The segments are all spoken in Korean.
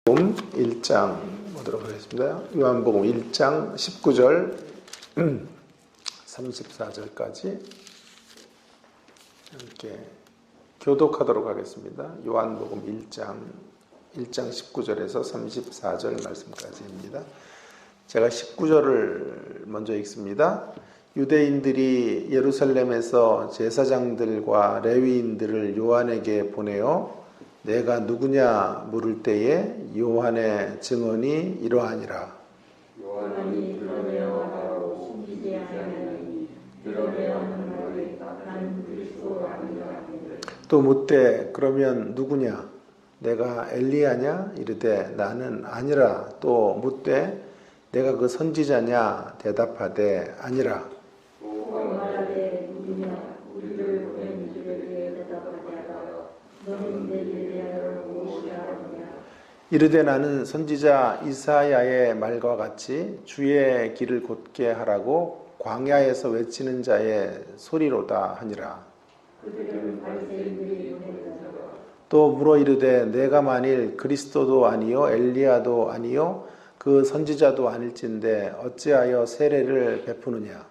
요한복음 1장 보도록 하겠습니다. 요한복음 1장 19절 34절까지 함께 교독하도록 하겠습니다. 요한복음 1장 19절에서 34절 말씀까지입니다. 제가 19절을 먼저 읽습니다. 유대인들이 예루살렘에서 제사장들과 레위인들을 요한에게 보내어 내가 누구냐 물을 때에 요한의 증언이 이러하니라. 요한이 드러내어 말하고 숨기지 아니하니 드러내어는 말이 나는 그리스도 아니라. 또 묻되 그러면 누구냐? 내가 엘리야냐? 이르되 나는 아니라. 또 묻되 내가 그 선지자냐? 대답하되 아니라. 또 말하되 누구냐? 우리를 보낸 이들에게 대답하게 하라. 너는 내게 대하여 무엇이라 하느냐? 이르되 나는 선지자 이사야의 말과 같이 주의 길을 곧게 하라고 광야에서 외치는 자의 소리로다 하니라. 그들은 바리새인들이 보내더라. 또 물어 이르되 내가 만일 그리스도도 아니요 엘리야도 아니요 그 선지자도 아닐진데 어찌하여 세례를 베푸느냐?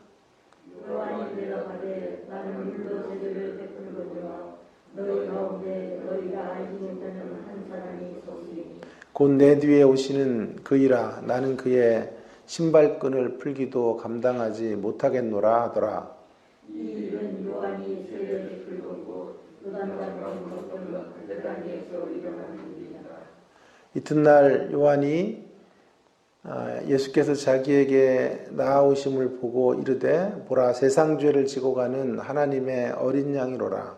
요한이 대답하되 나는 물로 세례를 베푸는거니와 너희 가운데 너희가 알지 못하는 한 사람이 있으니 곧 내 뒤에 오시는 그이라. 나는 그의 신발끈을 풀기도 감당하지 못하겠노라 하더라. 이 일은 요한이 세례를 베풀고 요단강 건너편 그 땅에서 일어난 일이라. 이튿날 요한이 예수께서 자기에게 나아오심을 보고 이르되 보라 세상 죄를 지고 가는 하나님의 어린 양이로라.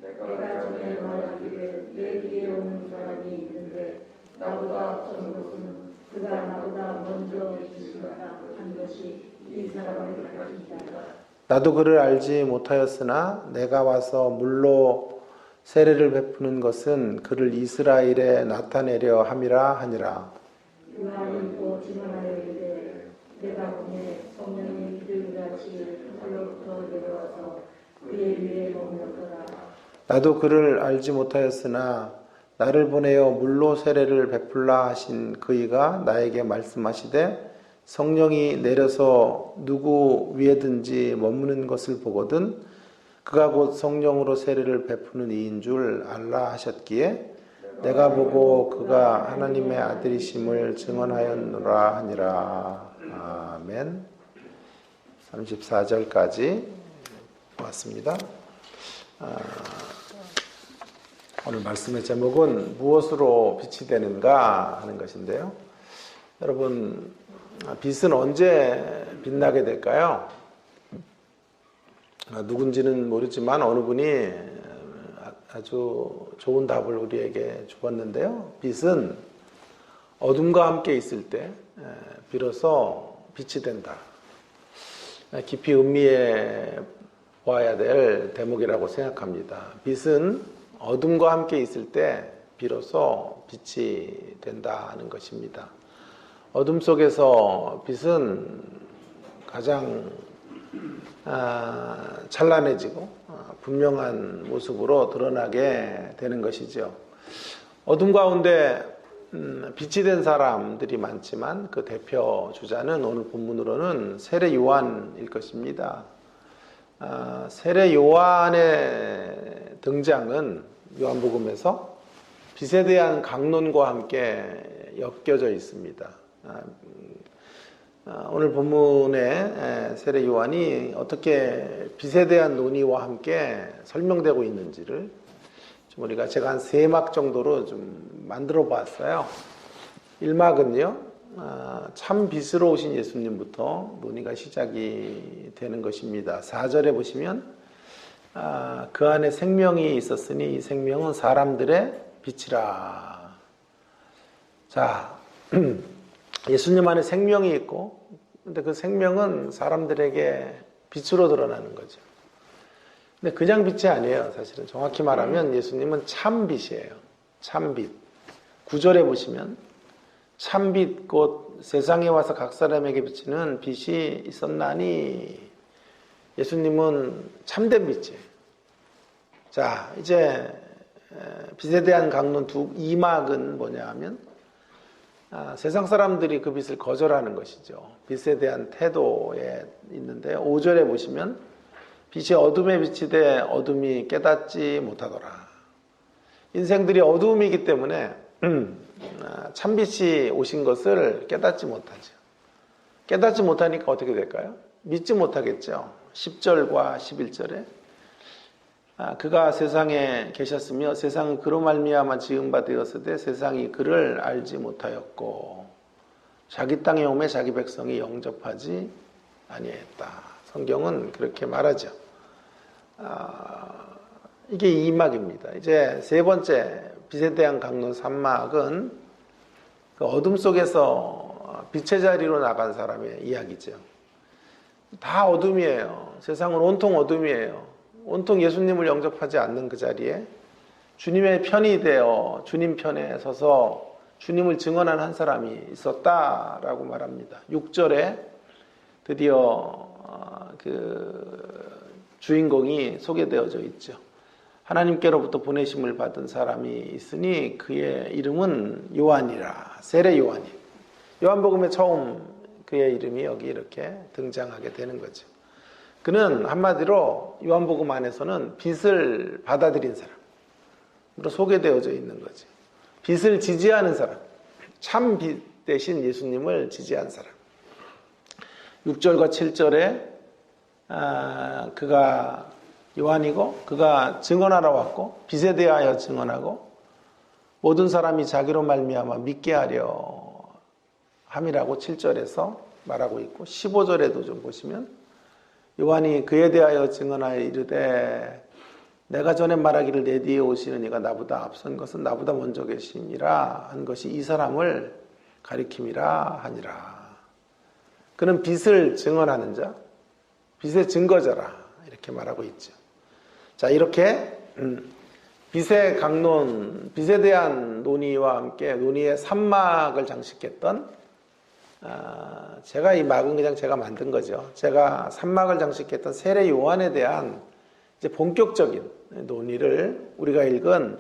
내가 전에 말하기를 내 뒤에 오는 사람이 있는데 나보다 앞선 것은 그가 나보다 먼저 계시다 한 것이 이 사람을 가르치니라. 나도 그를 알지 못하였으나 내가 와서 물로 세례를 베푸는 것은 그를 이스라엘에 나타내려 함이라 하니라. 요한이 또 증언하여 이르되 내가 보내 성령이 비둘기같이 하늘로부터 내려와서 그의 위에 머물렀더라. 나도 그를 알지 못하였으나 나를 보내어 물로 세례를 베풀라 하신 그이가 나에게 말씀하시되 성령이 내려서 누구 위에든지 머무는 것을 보거든 그가 곧 성령으로 세례를 베푸는 이인 줄 알라 하셨기에 내가 보고 그가 하나님의 아들이심을 증언하였노라 하니라. 아멘. 34절까지 왔습니다. 오늘 말씀의 제목은 무엇으로 빛이 되는가 하는 것인데요. 여러분, 빛은 언제 빛나게 될까요? 누군지는 모르지만 어느 분이 아주 좋은 답을 우리에게 주었는데요. 빛은 어둠과 함께 있을 때 비로소 빛이 된다. 깊이 음미해 보아야 될 대목이라고 생각합니다. 빛은 어둠과 함께 있을 때 비로소 빛이 된다는 것입니다. 어둠 속에서 빛은 가장 찬란해지고 분명한 모습으로 드러나게 되는 것이죠. 어둠 가운데 빛이 된 사람들이 많지만 그 대표 주자는 오늘 본문으로는 세례 요한일 것입니다. 세례 요한의 등장은 요한복음에서 빛에 대한 강론과 함께 엮여져 있습니다. 오늘 본문의 세례 요한이 어떻게 빛에 대한 논의와 함께 설명되고 있는지를 좀 우리가 제가 한 3막 정도로 좀 만들어 봤어요. 1막은요, 참 빛으로 오신 예수님부터 논의가 시작이 되는 것입니다. 4절에 보시면 그 안에 생명이 있었으니 이 생명은 사람들의 빛이라. 자, 예수님 안에 생명이 있고 근데 그 생명은 사람들에게 빛으로 드러나는 거죠. 근데 그냥 빛이 아니에요. 사실은 정확히 말하면 예수님은 참빛이에요. 참빛. 9절에 보시면 참빛 곧 세상에 와서 각 사람에게 비치는 빛이 있었나니 예수님은 참된 빛이에요. 자, 이제 빛에 대한 강론 2막은 뭐냐 하면 세상 사람들이 그 빛을 거절하는 것이죠. 빛에 대한 태도에 있는데 5절에 보시면 빛이 어둠에 비치되 어둠이 깨닫지 못하더라. 인생들이 어두움이기 때문에 참빛이 오신 것을 깨닫지 못하죠. 깨닫지 못하니까 어떻게 될까요? 믿지 못하겠죠. 10절과 11절에 그가 세상에 계셨으며 세상은 그로 말미암아 지은 바 되었으되 세상이 그를 알지 못하였고 자기 땅에 오매 자기 백성이 영접하지 아니했다. 성경은 그렇게 말하죠. 이게 2막입니다. 이제 세 번째 빛에 대한 강론 3막은 그 어둠 속에서 빛의 자리로 나간 사람의 이야기죠. 다 어둠이에요. 세상은 온통 어둠이에요. 온통 예수님을 영접하지 않는 그 자리에 주님의 편이 되어 주님 편에 서서 주님을 증언한 한 사람이 있었다라고 말합니다. 6절에 드디어 그 주인공이 소개되어져 있죠. 하나님께로부터 보내심을 받은 사람이 있으니 그의 이름은 요한이라. 세례 요한이. 요한복음에 처음 그의 이름이 여기 이렇게 등장하게 되는 거죠. 그는 한마디로 요한복음 안에서는 빛을 받아들인 사람으로 소개되어져 있는 거죠. 빛을 지지하는 사람, 참 빛 대신 예수님을 지지한 사람. 6절과 7절에 그가 요한이고 그가 증언하러 왔고 빛에 대하여 증언하고 모든 사람이 자기로 말미암아 믿게 하려 함이라고 7절에서 말하고 있고 15절에도 좀 보시면 요한이 그에 대하여 증언하여 이르되 내가 전에 말하기를 내 뒤에 오시는 이가 나보다 앞선 것은 나보다 먼저 계심이라 한 것이 이 사람을 가리킴이라 하니라. 그는 빛을 증언하는 자, 빛의 증거자라 이렇게 말하고 있죠. 자, 이렇게 빛의 강론, 빛에 대한 논의와 함께 논의의 3막을 장식했던 제가 이 막은 그냥 제가 만든 거죠. 제가 3막을 장식했던 세례 요한에 대한 이제 본격적인 논의를 우리가 읽은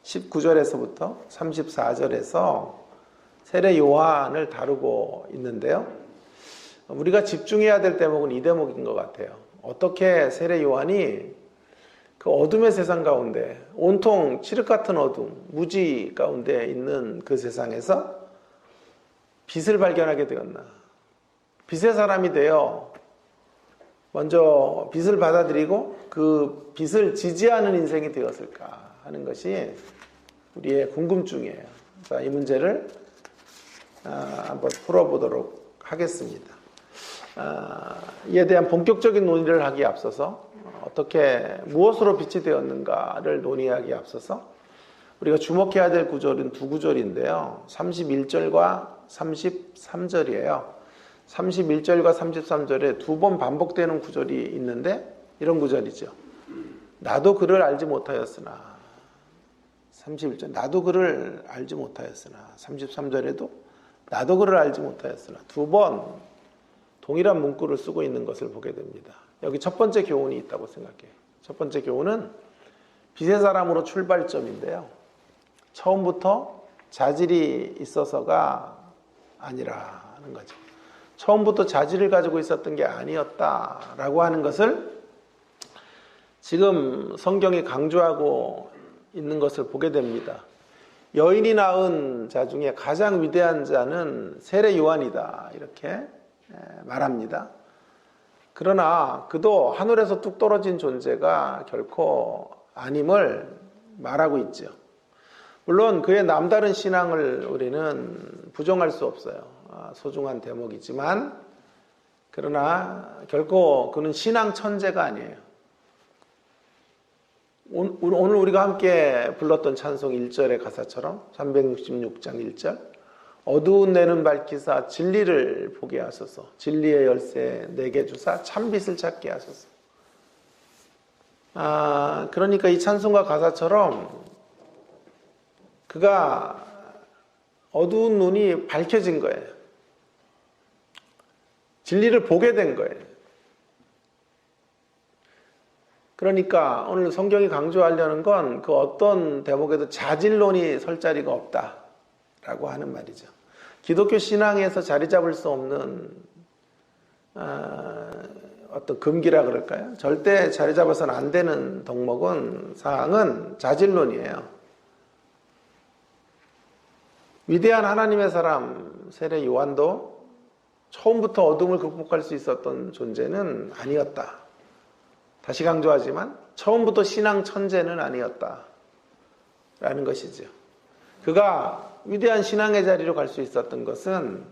19절에서부터 34절에서 세례 요한을 다루고 있는데요. 우리가 집중해야 될 대목은 이 대목인 것 같아요. 어떻게 세례 요한이 그 어둠의 세상 가운데 온통 칠흑 같은 어둠, 무지 가운데 있는 그 세상에서 빛을 발견하게 되었나? 빛의 사람이 되어 먼저 빛을 받아들이고 그 빛을 지지하는 인생이 되었을까 하는 것이 우리의 궁금증이에요. 자, 이 문제를 한번 풀어보도록 하겠습니다. 이에 대한 본격적인 논의를 하기에 앞서서 어떻게 무엇으로 빛이 되었는가를 논의하기에 앞서서 우리가 주목해야 될 구절은 두 구절인데요. 31절과 33절이에요. 31절과 33절에 두 번 반복되는 구절이 있는데 이런 구절이죠. 나도 그를 알지 못하였으나 31절 나도 그를 알지 못하였으나 33절에도 나도 그를 알지 못하였으나 두 번 동일한 문구를 쓰고 있는 것을 보게 됩니다. 여기 첫 번째 교훈이 있다고 생각해요. 첫 번째 교훈은 빛의 사람으로 출발점인데요. 처음부터 자질이 있어서가 아니라 하는 거죠. 처음부터 자질을 가지고 있었던 게 아니었다라고 하는 것을 지금 성경이 강조하고 있는 것을 보게 됩니다. 여인이 낳은 자 중에 가장 위대한 자는 세례 요한이다 이렇게 말합니다. 그러나 그도 하늘에서 뚝 떨어진 존재가 결코 아님을 말하고 있죠. 물론 그의 남다른 신앙을 우리는 부정할 수 없어요. 소중한 대목이지만 그러나 결코 그는 신앙 천재가 아니에요. 오늘 우리가 함께 불렀던 찬송 1절의 가사처럼 366장 1절 어두운 내는 밝히사 진리를 보게 하소서 진리의 열쇠 내게 주사 참빛을 찾게 하소서. 그러니까 이 찬송가 가사처럼 그가 어두운 눈이 밝혀진 거예요. 진리를 보게 된 거예요. 그러니까 오늘 성경이 강조하려는 건 그 어떤 대목에도 자질론이 설 자리가 없다라고 하는 말이죠. 기독교 신앙에서 자리 잡을 수 없는 어떤 금기라 그럴까요? 절대 자리 잡아서는 안 되는 사항은 자질론이에요. 위대한 하나님의 사람 세례 요한도 처음부터 어둠을 극복할 수 있었던 존재는 아니었다. 다시 강조하지만 처음부터 신앙 천재는 아니었다. 라는 것이죠. 그가 위대한 신앙의 자리로 갈 수 있었던 것은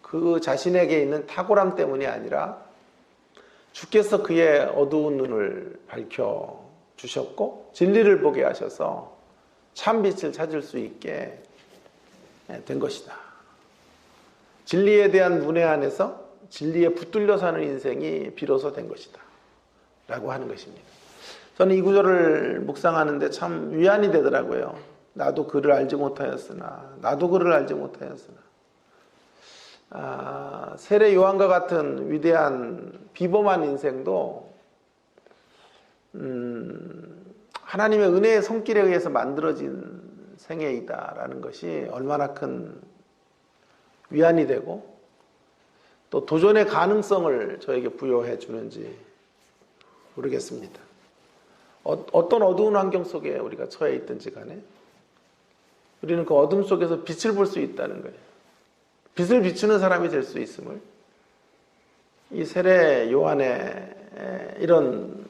그 자신에게 있는 탁월함 때문이 아니라 주께서 그의 어두운 눈을 밝혀 주셨고 진리를 보게 하셔서 참빛을 찾을 수 있게 된 것이다. 진리에 대한 문외 안에서 진리에 붙들려 사는 인생이 비로소 된 것이다. 라고 하는 것입니다. 저는 이 구절을 묵상하는데 참 위안이 되더라고요. 나도 그를 알지 못하였으나 세례 요한과 같은 위대한 비범한 인생도 하나님의 은혜의 손길에 의해서 만들어진 생애이다라는 것이 얼마나 큰 위안이 되고 또 도전의 가능성을 저에게 부여해 주는지 모르겠습니다. 어떤 어두운 환경 속에 우리가 처해 있든지 간에 우리는 그 어둠 속에서 빛을 볼 수 있다는 거예요. 빛을 비추는 사람이 될 수 있음을 이 세례 요한의 이런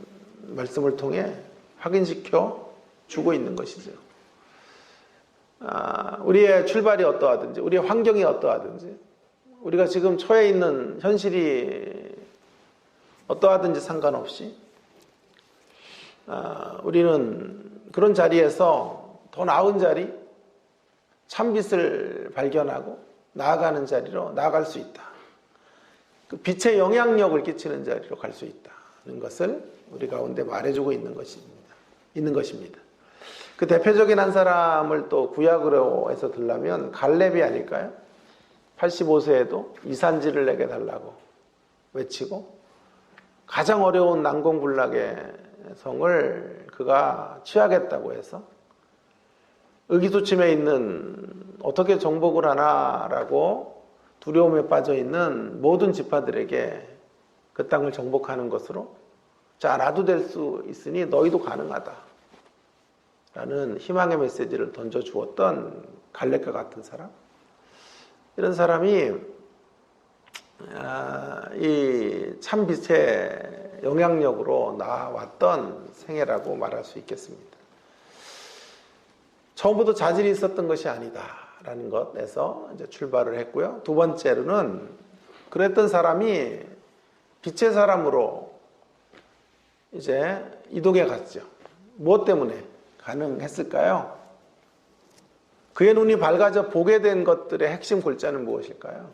말씀을 통해 확인시켜 주고 있는 것이죠. 우리의 출발이 어떠하든지 우리의 환경이 어떠하든지 우리가 지금 처해 있는 현실이 어떠하든지 상관없이 우리는 그런 자리에서 더 나은 자리, 참빛을 발견하고 나아가는 자리로 나아갈 수 있다. 그 빛의 영향력을 끼치는 자리로 갈 수 있다는 것을 우리 가운데 말해주고 있는 것입니다. 그 대표적인 한 사람을 또 구약으로 해서 들라면 갈렙이 아닐까요? 85세에도 이산지를 내게 달라고 외치고 가장 어려운 난공불락의 성을 그가 취하겠다고 해서 의기소침해 있는 어떻게 정복을 하나라고 두려움에 빠져 있는 모든 지파들에게 그 땅을 정복하는 것으로 자 나도 될 수 있으니 너희도 가능하다 라는 희망의 메시지를 던져주었던 갈렙과 같은 사람, 이런 사람이 이 참빛의 영향력으로 나왔던 생애라고 말할 수 있겠습니다. 처음부터 자질이 있었던 것이 아니다라는 것에서 이제 출발을 했고요. 두 번째로는 그랬던 사람이 빛의 사람으로 이제 이동해 갔죠. 무엇 때문에 가능했을까요? 그의 눈이 밝아져 보게 된 것들의 핵심 골자는 무엇일까요?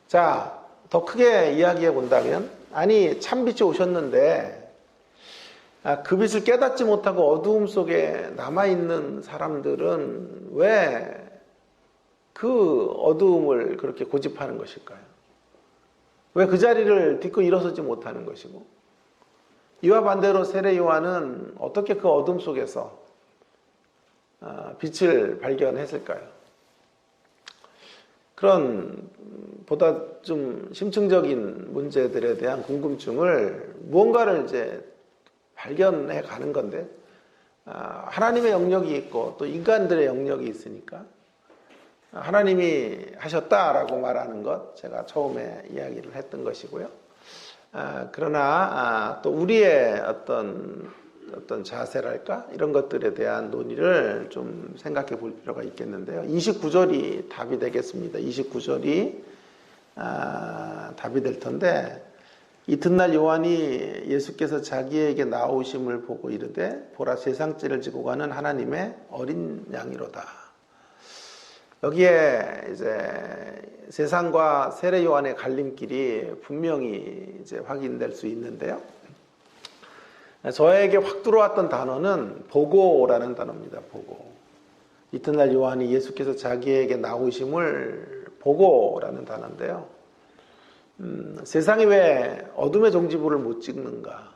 자, 더 크게 이야기해 본다면, 아니 참빛이 오셨는데 그 빛을 깨닫지 못하고 어두움 속에 남아있는 사람들은 왜 그 어두움을 그렇게 고집하는 것일까요? 왜 그 자리를 딛고 일어서지 못하는 것이고, 이와 반대로 세례 요한은 어떻게 그 어둠 속에서 빛을 발견했을까요? 그런 보다 좀 심층적인 문제들에 대한 궁금증을 무언가를 이제 발견해 가는 건데, 하나님의 영역이 있고 또 인간들의 영역이 있으니까 하나님이 하셨다라고 말하는 것, 제가 처음에 이야기를 했던 것이고요. 그러나 또 우리의 어떤 자세랄까 이런 것들에 대한 논의를 좀 생각해 볼 필요가 있겠는데요. 29절이 답이 되겠습니다. 29절이 답이 될 텐데, 이튿날 요한이 예수께서 자기에게 나오심을 보고 이르되 보라 세상죄를 지고 가는 하나님의 어린 양이로다. 여기에 이제 세상과 세례 요한의 갈림길이 분명히 이제 확인될 수 있는데요. 저에게 확 들어왔던 단어는 보고라는 단어입니다. 보고. 이튿날 요한이 예수께서 자기에게 나오심을 보고라는 단어인데요. 세상이 왜 어둠의 종지부를 못 찍는가?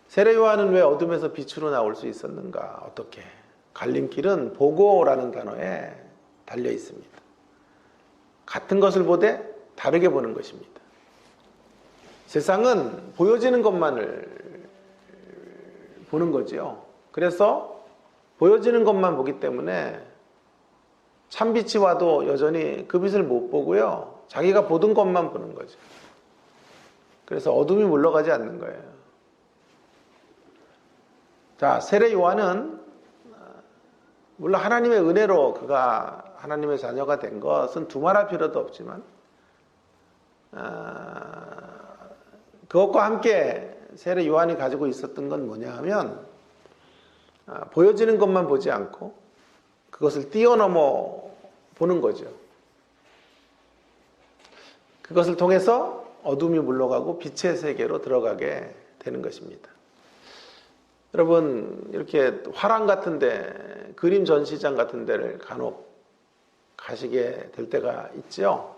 세례 요한은 왜 어둠에서 빛으로 나올 수 있었는가? 어떻게? 갈림길은 보고라는 단어에 달려 있습니다. 같은 것을 보되 다르게 보는 것입니다. 세상은 보여지는 것만을 보는 거지요. 그래서 보여지는 것만 보기 때문에 참빛이 와도 여전히 그 빛을 못 보고요. 자기가 보던 것만 보는 거죠. 그래서 어둠이 물러가지 않는 거예요. 자, 세례 요한은 물론 하나님의 은혜로 그가 하나님의 자녀가 된 것은 두말할 필요도 없지만 그것과 함께 세례 요한이 가지고 있었던 건 뭐냐 하면 보여지는 것만 보지 않고 그것을 뛰어넘어 보는 거죠. 그것을 통해서 어둠이 물러가고 빛의 세계로 들어가게 되는 것입니다. 여러분, 이렇게 화랑 같은데, 그림 전시장 같은 데를 간혹 가시게 될 때가 있죠.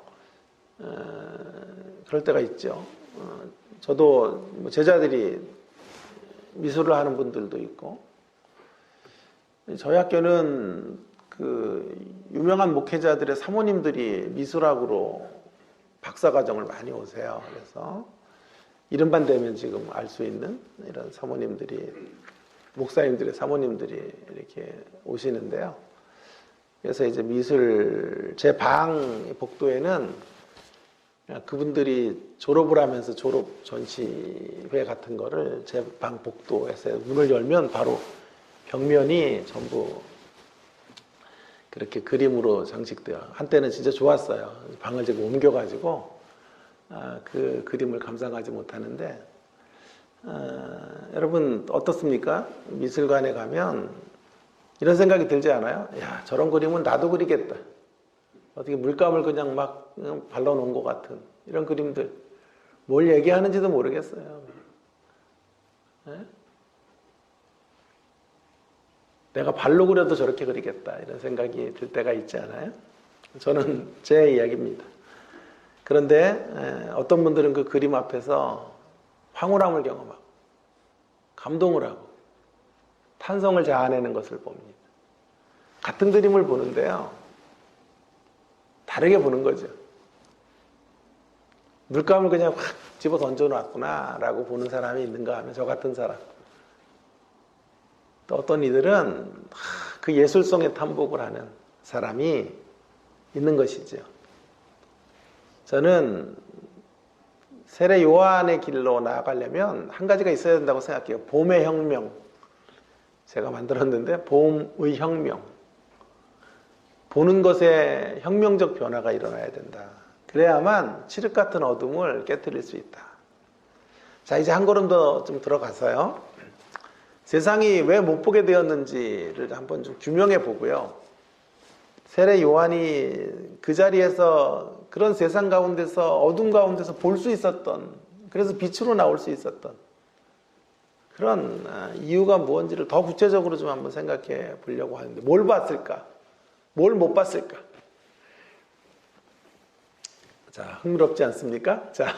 그럴 때가 있죠. 저도 제자들이 미술을 하는 분들도 있고, 저희 학교는 그 유명한 목회자들의 사모님들이 미술학으로 박사과정을 많이 오세요. 그래서 이름만 되면 지금 알 수 있는 이런 사모님들이, 목사님들의 사모님들이 이렇게 오시는데요. 그래서 이제 미술, 제 방 복도에는 그분들이 졸업을 하면서 졸업 전시회 같은 거를 제 방 복도에서 문을 열면 바로 벽면이 전부 그렇게 그림으로 장식되어, 한때는 진짜 좋았어요. 방을 제가 옮겨가지고 그 그림을 감상하지 못하는데, 여러분 어떻습니까? 미술관에 가면 이런 생각이 들지 않아요? 야, 저런 그림은 나도 그리겠다. 어떻게 물감을 그냥 막 발라놓은 것 같은 이런 그림들, 뭘 얘기하는지도 모르겠어요. 네? 내가 발로 그려도 저렇게 그리겠다 이런 생각이 들 때가 있지 않아요? 저는 제 이야기입니다. 그런데 어떤 분들은 그 그림 앞에서 황홀함을 경험하고 감동을 하고 탄성을 자아내는 것을 봅니다. 같은 그림을 보는데요, 다르게 보는 거죠. 물감을 그냥 확 집어 던져놨구나 라고 보는 사람이 있는가 하면 저 같은 사람, 또 어떤 이들은 그 예술성에 탐복을 하는 사람이 있는 것이죠. 저는 세례 요한의 길로 나아가려면 한 가지가 있어야 된다고 생각해요. 봄의 혁명. 제가 만들었는데 봄의 혁명. 보는 것에 혁명적 변화가 일어나야 된다. 그래야만 칠흑 같은 어둠을 깨트릴 수 있다. 자, 이제 한 걸음 더 좀 들어가서요, 세상이 왜 못 보게 되었는지를 한번 좀 규명해 보고요. 세례 요한이 그 자리에서 그런 세상 가운데서 어둠 가운데서 볼 수 있었던, 그래서 빛으로 나올 수 있었던 그런 이유가 무엇인지를 더 구체적으로 좀 한번 생각해 보려고 하는데, 뭘 봤을까? 뭘 못 봤을까? 자, 흥미롭지 않습니까? 자,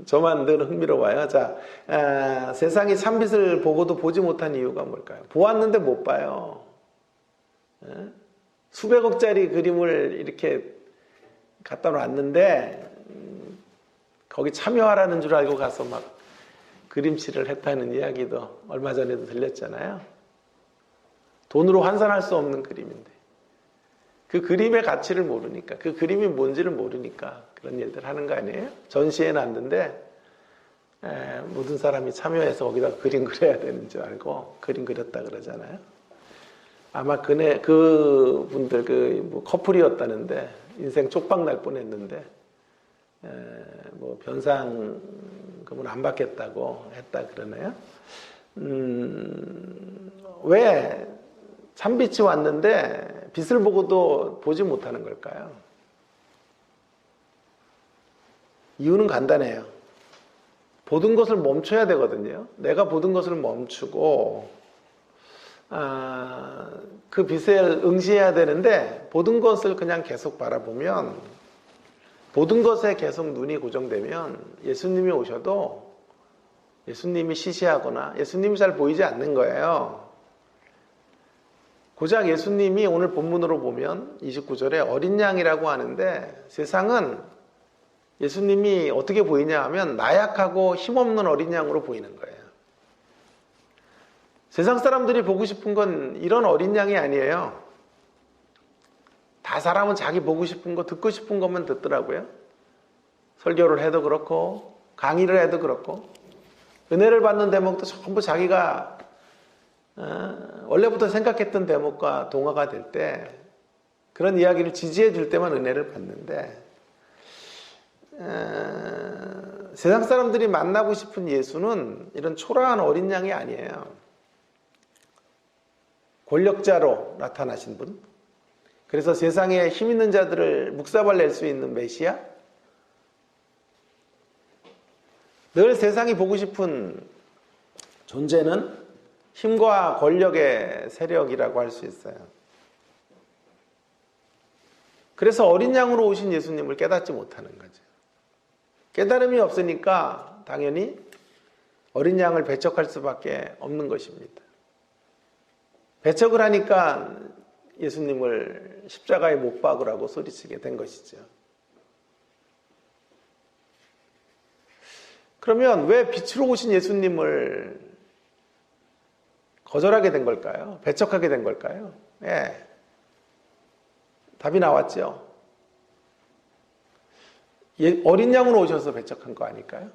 저만 늘 흥미로워요. 자, 세상이 참빛을 보고도 보지 못한 이유가 뭘까요? 보았는데 못 봐요. 수백억짜리 그림을 이렇게 갖다 놨는데 거기 참여하라는 줄 알고 가서 막 그림칠을 했다는 이야기도 얼마 전에도 들렸잖아요. 돈으로 환산할 수 없는 그림인데 그 그림의 가치를 모르니까, 그 그림이 뭔지를 모르니까 그런 일들 하는 거 아니에요? 전시회 놨는데 모든 사람이 참여해서 거기다 그림 그려야 되는 줄 알고 그림 그렸다 그러잖아요. 아마 그분들 뭐 커플이었다는데 인생 쪽박 날 뻔했는데 뭐 변상금은 안 받겠다고 했다 그러네요. 왜 참빛이 왔는데 빛을 보고도 보지 못하는 걸까요? 이유는 간단해요. 보던 것을 멈춰야 되거든요. 내가 보던 것을 멈추고 그 빛에 응시해야 되는데, 보던 것을 그냥 계속 바라보면, 보던 것에 계속 눈이 고정되면 예수님이 오셔도 예수님이 시시하거나 예수님이 잘 보이지 않는 거예요. 고작 예수님이 오늘 본문으로 보면 29절에 어린 양이라고 하는데 세상은 예수님이 어떻게 보이냐 하면 나약하고 힘없는 어린 양으로 보이는 거예요. 세상 사람들이 보고 싶은 건 이런 어린 양이 아니에요. 다 사람은 자기 보고 싶은 거, 듣고 싶은 것만 듣더라고요. 설교를 해도 그렇고 강의를 해도 그렇고 은혜를 받는 대목도 전부 자기가 원래부터 생각했던 대목과 동화가 될 때 그런 이야기를 지지해 줄 때만 은혜를 받는데 세상 사람들이 만나고 싶은 예수는 이런 초라한 어린 양이 아니에요. 권력자로 나타나신 분, 그래서 세상에 힘 있는 자들을 묵사발 낼 수 있는 메시아, 늘 세상이 보고 싶은 존재는 힘과 권력의 세력이라고 할 수 있어요. 그래서 어린 양으로 오신 예수님을 깨닫지 못하는 거죠. 깨달음이 없으니까 당연히 어린 양을 배척할 수밖에 없는 것입니다. 배척을 하니까 예수님을 십자가에 못 박으라고 소리치게 된 것이죠. 그러면 왜 빛으로 오신 예수님을 거절하게 된 걸까요? 배척하게 된 걸까요? 예. 답이 나왔죠. 어린 양으로 오셔서 배척한 거 아닐까요?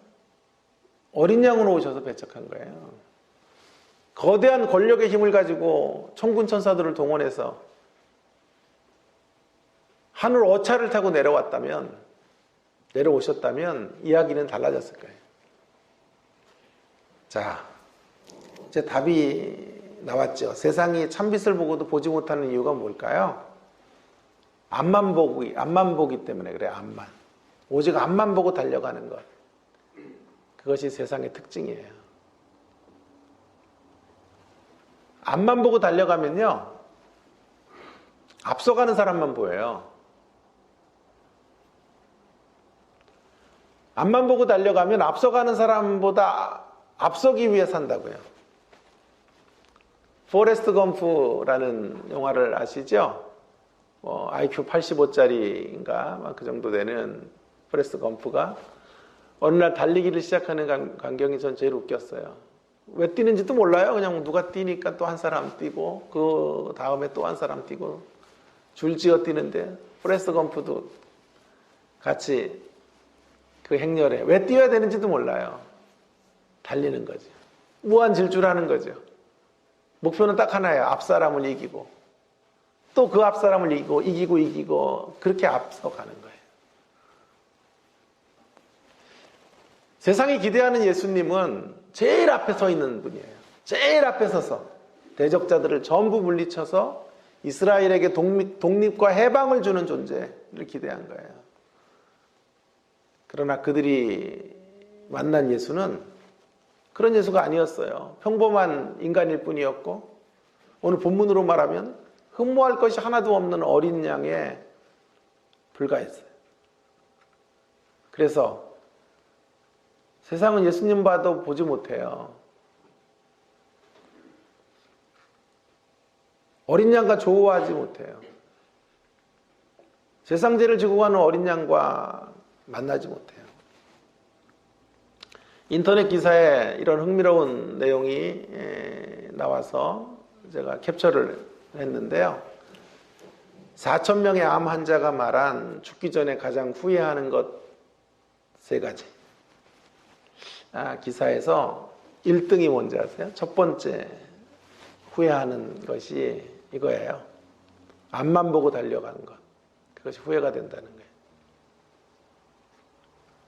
어린 양으로 오셔서 배척한 거예요. 거대한 권력의 힘을 가지고 천군 천사들을 동원해서 하늘 어차를 타고 내려오셨다면 이야기는 달라졌을 거예요. 자, 이제 답이 나왔죠. 세상이 참빛을 보고도 보지 못하는 이유가 뭘까요? 앞만 보기 때문에 그래요. 앞만. 오직 앞만 보고 달려가는 것. 그것이 세상의 특징이에요. 앞만 보고 달려가면요, 앞서가는 사람만 보여요. 앞만 보고 달려가면 앞서가는 사람보다 앞서기 위해 산다고요. 포레스트 검프라는 영화를 아시죠? IQ 85짜리인가 그 정도 되는 포레스트 검프가 어느 날 달리기를 시작하는 광경이 전 제일 웃겼어요. 왜 뛰는지도 몰라요. 그냥 누가 뛰니까 또 한 사람 뛰고 그 다음에 또 한 사람 뛰고 줄지어 뛰는데 포레스트 검프도 같이 그 행렬에 왜 뛰어야 되는지도 몰라요. 달리는 거죠. 무한 질주하는 거죠. 목표는 딱 하나예요. 앞 사람을 이기고 또 그 앞 사람을 이기고 그렇게 앞서가는 거예요. 세상이 기대하는 예수님은 제일 앞에 서 있는 분이에요. 제일 앞에 서서 대적자들을 전부 물리쳐서 이스라엘에게 독립과 해방을 주는 존재를 기대한 거예요. 그러나 그들이 만난 예수는 그런 예수가 아니었어요. 평범한 인간일 뿐이었고 오늘 본문으로 말하면 흠모할 것이 하나도 없는 어린 양에 불과했어요. 그래서 세상은 예수님 봐도 보지 못해요. 어린 양과 조우하지 못해요. 세상 죄를 지고 가는 어린 양과 만나지 못해요. 인터넷 기사에 이런 흥미로운 내용이 나와서 제가 캡처를 했는데요. 4,000명의 암 환자가 말한 죽기 전에 가장 후회하는 것 3가지. 기사에서 1등이 뭔지 아세요? 첫 번째 후회하는 것이 이거예요. 앞만 보고 달려가는 것. 그것이 후회가 된다는 거예요.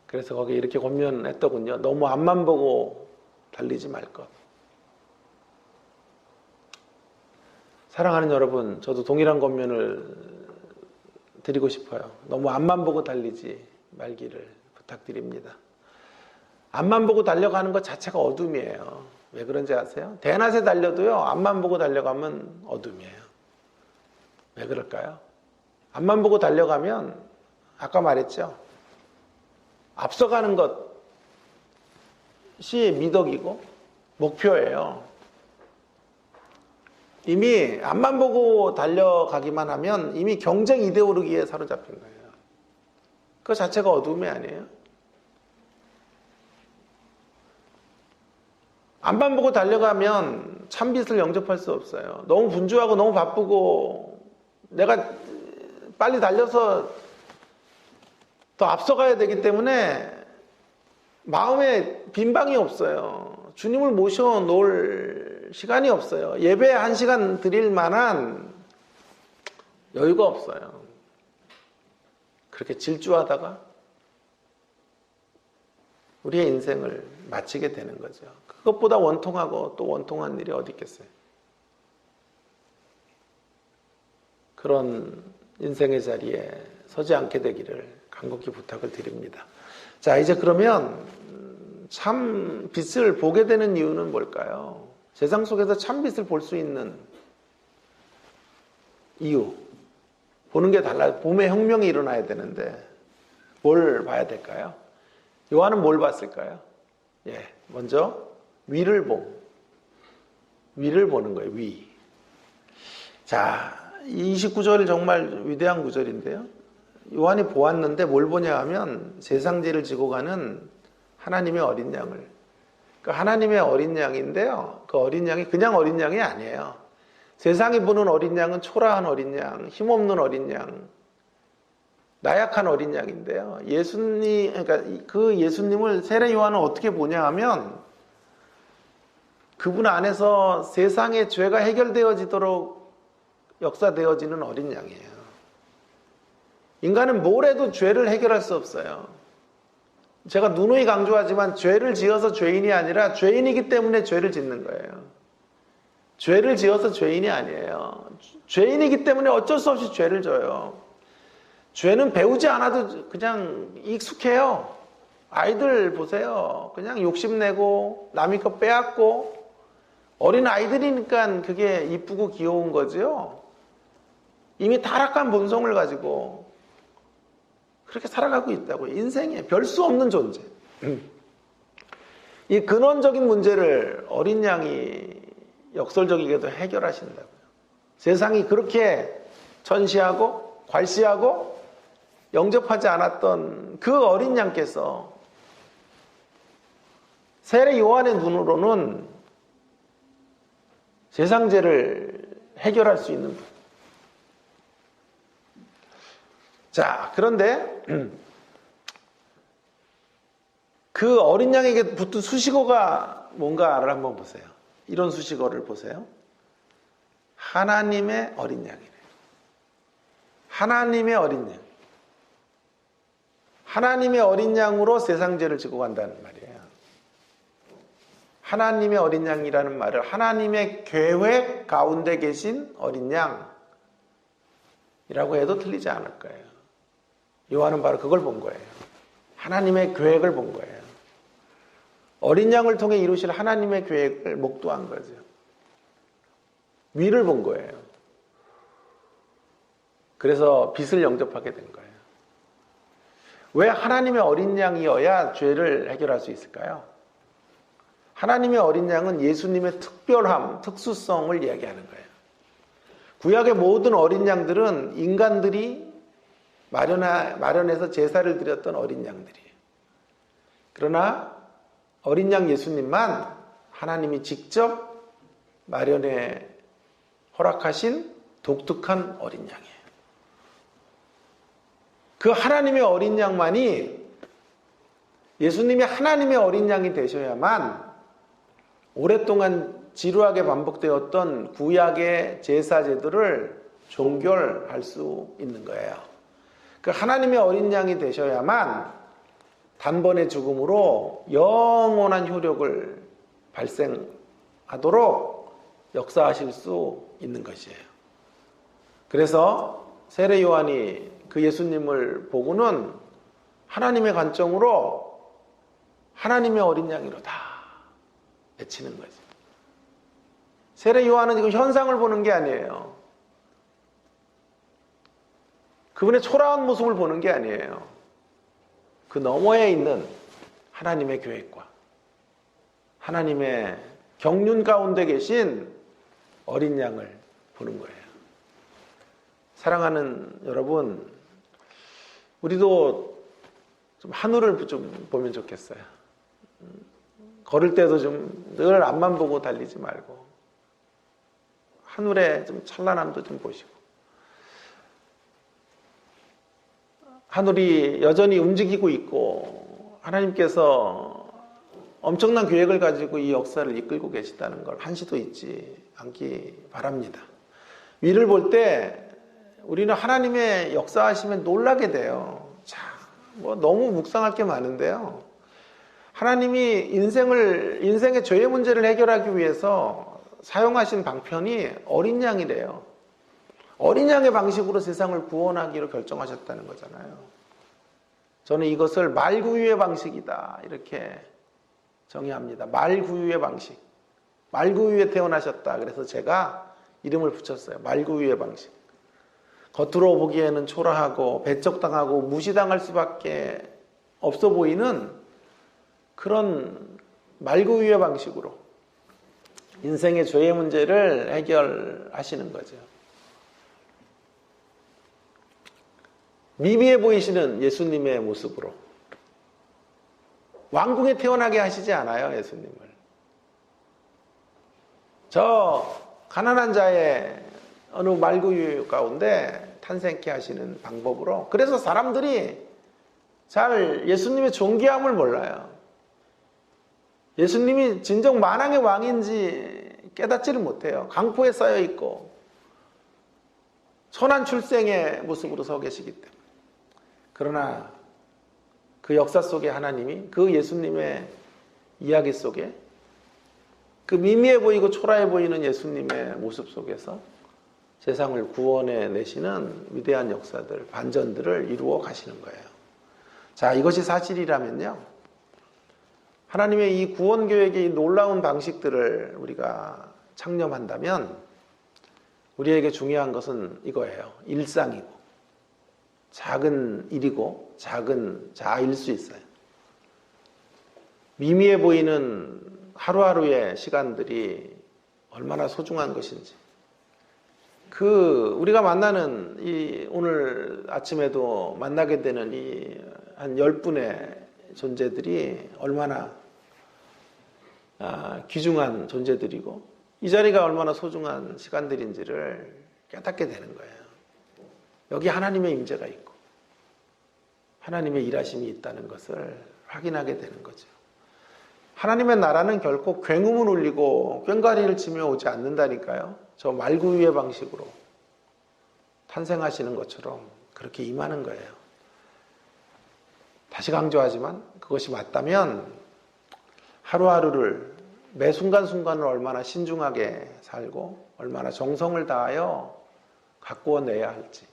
그래서 거기에 이렇게 권면했더군요. 너무 앞만 보고 달리지 말 것. 사랑하는 여러분, 저도 동일한 권면을 드리고 싶어요. 너무 앞만 보고 달리지 말기를 부탁드립니다. 앞만 보고 달려가는 것 자체가 어둠이에요. 왜 그런지 아세요? 대낮에 달려도요, 앞만 보고 달려가면 어둠이에요. 왜 그럴까요? 앞만 보고 달려가면 아까 말했죠. 앞서가는 것이 미덕이고 목표예요. 이미 앞만 보고 달려가기만 하면 이미 경쟁 이데올로기에 사로잡힌 거예요. 그 자체가 어둠이 아니에요. 앞만 보고 달려가면 참빛을 영접할 수 없어요. 너무 분주하고 너무 바쁘고 내가 빨리 달려서 더 앞서가야 되기 때문에 마음에 빈방이 없어요. 주님을 모셔놓을 시간이 없어요. 예배 1시간 드릴 만한 여유가 없어요. 그렇게 질주하다가 우리의 인생을 마치게 되는 거죠. 그것보다 원통하고 또 원통한 일이 어디 있겠어요. 그런 인생의 자리에 서지 않게 되기를 간곡히 부탁을 드립니다. 자, 이제 그러면 참 빛을 보게 되는 이유는 뭘까요? 세상 속에서 참 빛을 볼 수 있는 이유. 보는 게 달라요. 봄에 혁명이 일어나야 되는데 뭘 봐야 될까요? 요한은 뭘 봤을까요? 예, 먼저 위를 보는 거예요. 위. 자, 29절 정말 위대한 구절인데요. 요한이 보았는데 뭘 보냐 하면 세상죄를 지고 가는 하나님의 어린 양을. 그 하나님의 어린 양인데요. 그 어린 양이 그냥 어린 양이 아니에요. 세상이 보는 어린 양은 초라한 어린 양, 힘없는 어린 양, 나약한 어린 양인데요. 그러니까 그 예수님을 세례 요한은 어떻게 보냐 하면 그분 안에서 세상의 죄가 해결되어지도록 역사되어지는 어린 양이에요. 인간은 뭘 해도 죄를 해결할 수 없어요. 제가 누누이 강조하지만 죄를 지어서 죄인이 아니라 죄인이기 때문에 죄를 짓는 거예요. 죄를 지어서 죄인이 아니에요. 죄인이기 때문에 어쩔 수 없이 죄를 져요. 죄는 배우지 않아도 그냥 익숙해요. 아이들 보세요. 그냥 욕심내고 남의 거 빼앗고 어린 아이들이니까 그게 이쁘고 귀여운 거죠. 이미 타락한 본성을 가지고 그렇게 살아가고 있다고요. 인생에 별 수 없는 존재. 이 근원적인 문제를 어린 양이 역설적이게도 해결하신다고요. 세상이 그렇게 전시하고 괄시하고 영접하지 않았던 그 어린 양께서 세례 요한의 눈으로는 세상 죄를 해결할 수 있는 분. 자, 그런데 그 어린 양에게 붙은 수식어가 뭔가를 한번 보세요. 이런 수식어를 보세요. 하나님의 어린 양이래요. 하나님의 어린 양. 하나님의 어린 양으로 세상 죄를 지고 간다는 말이에요. 하나님의 어린 양이라는 말을 하나님의 계획 가운데 계신 어린 양이라고 해도 틀리지 않을 거예요. 요한은 바로 그걸 본 거예요. 하나님의 계획을 본 거예요. 어린 양을 통해 이루실 하나님의 계획을 목도한 거죠. 위를 본 거예요. 그래서 빛을 영접하게 된 거예요. 왜 하나님의 어린 양이어야 죄를 해결할 수 있을까요? 하나님의 어린 양은 예수님의 특별함, 특수성을 이야기하는 거예요. 구약의 모든 어린 양들은 인간들이 마련해서 제사를 드렸던 어린 양들이에요. 그러나 어린 양 예수님만 하나님이 직접 마련해 허락하신 독특한 어린 양이에요. 그 하나님의 어린 양만이 예수님이 하나님의 어린 양이 되셔야만 오랫동안 지루하게 반복되었던 구약의 제사 제도를 종결할 수 있는 거예요. 그 하나님의 어린 양이 되셔야만 단번의 죽음으로 영원한 효력을 발생하도록 역사하실 수 있는 것이에요. 그래서 세례 요한이 그 예수님을 보고는 하나님의 관점으로 하나님의 어린 양이로다 외치는 거죠. 세례 요한은 지금 현상을 보는 게 아니에요. 그분의 초라한 모습을 보는 게 아니에요. 그 너머에 있는 하나님의 계획과 하나님의 경륜 가운데 계신 어린 양을 보는 거예요. 사랑하는 여러분, 우리도 좀 하늘을 좀 보면 좋겠어요. 걸을 때도 좀 늘 앞만 보고 달리지 말고 하늘의 좀 찬란함도 좀 보시고, 하늘이 여전히 움직이고 있고 하나님께서 엄청난 계획을 가지고 이 역사를 이끌고 계시다는 걸 한시도 잊지 않기 바랍니다. 위를 볼 때 우리는 하나님의 역사하시면 놀라게 돼요. 자, 뭐 너무 묵상할 게 많은데요. 하나님이 인생의 죄의 문제를 해결하기 위해서 사용하신 방편이 어린 양이래요. 어린 양의 방식으로 세상을 구원하기로 결정하셨다는 거잖아요. 저는 이것을 말구유의 방식이다 이렇게 정의합니다. 말구유의 방식. 말구유에 태어나셨다. 그래서 제가 이름을 붙였어요. 말구유의 방식. 겉으로 보기에는 초라하고 배척당하고 무시당할 수밖에 없어 보이는 그런 말구유의 방식으로 인생의 죄의 문제를 해결하시는 거죠. 미미해 보이시는 예수님의 모습으로 왕궁에 태어나게 하시지 않아요, 예수님을. 저 가난한 자의 어느 말구유 가운데 탄생케 하시는 방법으로. 그래서 사람들이 잘 예수님의 존귀함을 몰라요. 예수님이 진정 만왕의 왕인지 깨닫지를 못해요. 강포에 쌓여 있고 천한 출생의 모습으로 서 계시기 때문에. 그러나 그 역사 속에 하나님이 그 예수님의 이야기 속에 그 미미해 보이고 초라해 보이는 예수님의 모습 속에서 세상을 구원해 내시는 위대한 역사들, 반전들을 이루어 가시는 거예요. 자, 이것이 사실이라면요, 하나님의 이 구원 계획의 이 놀라운 방식들을 우리가 창념한다면 우리에게 중요한 것은 이거예요. 일상이고 작은 일이고 작은 자아일 수 있어요. 미미해 보이는 하루하루의 시간들이 얼마나 소중한 것인지, 우리가 만나는 오늘 아침에도 만나게 되는 한 10분의 존재들이 얼마나 귀중한 존재들이고 이 자리가 얼마나 소중한 시간들인지를 깨닫게 되는 거예요. 여기 하나님의 임재가 있고 하나님의 일하심이 있다는 것을 확인하게 되는 거죠. 하나님의 나라는 결코 굉음을 울리고 꽹과리를 치며 오지 않는다니까요. 저 말구유의 방식으로 탄생하시는 것처럼 그렇게 임하는 거예요. 다시 강조하지만 그것이 맞다면 하루하루를 매 순간순간을 얼마나 신중하게 살고 얼마나 정성을 다하여 가꾸어내야 할지,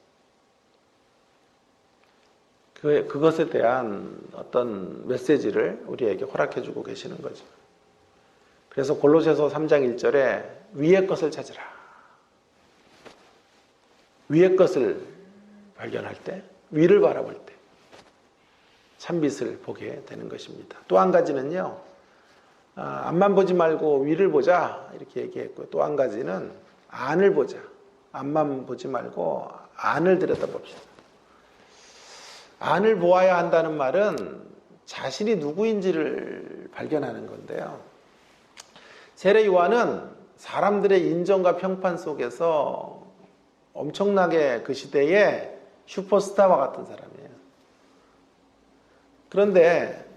그것에 대한 어떤 메시지를 우리에게 허락해주고 계시는 거죠. 그래서 골로새서 3장 1절에 위의 것을 찾으라. 위의 것을 발견할 때, 위를 바라볼 때 참빛을 보게 되는 것입니다. 또 한 가지는요, 앞만 보지 말고 위를 보자 이렇게 얘기했고요. 또 한 가지는 안을 보자. 앞만 보지 말고 안을 들여다봅시다. 안을 보아야 한다는 말은 자신이 누구인지를 발견하는 건데요. 세례 요한은 사람들의 인정과 평판 속에서 엄청나게 그 시대의 슈퍼스타와 같은 사람이에요. 그런데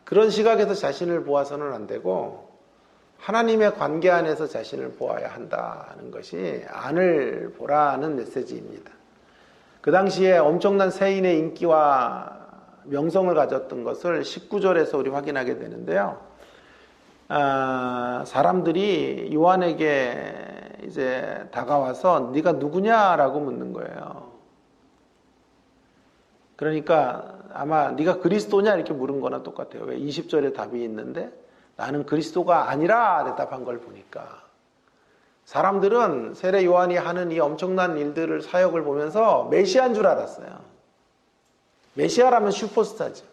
그런 시각에서 자신을 보아서는 안 되고 하나님의 관계 안에서 자신을 보아야 한다는 것이 안을 보라는 메시지입니다. 그 당시에 엄청난 세인의 인기와 명성을 가졌던 것을 19절에서 우리 확인하게 되는데요. 사람들이 요한에게 이제 다가와서 네가 누구냐라고 묻는 거예요. 그러니까 아마 네가 그리스도냐 이렇게 물은 거나 똑같아요. 왜 20절에 답이 있는데 나는 그리스도가 아니라 대답한 걸 보니까 사람들은 세례 요한이 하는 이 엄청난 일들을, 사역을 보면서 메시아인 줄 알았어요. 메시아라면 슈퍼스타죠.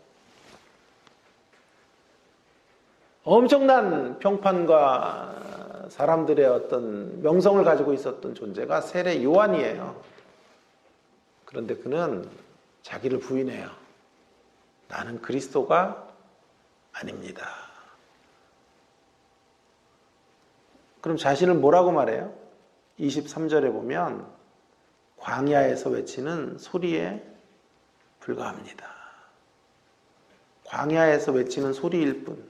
엄청난 평판과 사람들의 어떤 명성을 가지고 있었던 존재가 세례 요한이에요. 그런데 그는 자기를 부인해요. 나는 그리스도가 아닙니다. 그럼 자신을 뭐라고 말해요? 23절에 보면 광야에서 외치는 소리에 불과합니다. 광야에서 외치는 소리일 뿐.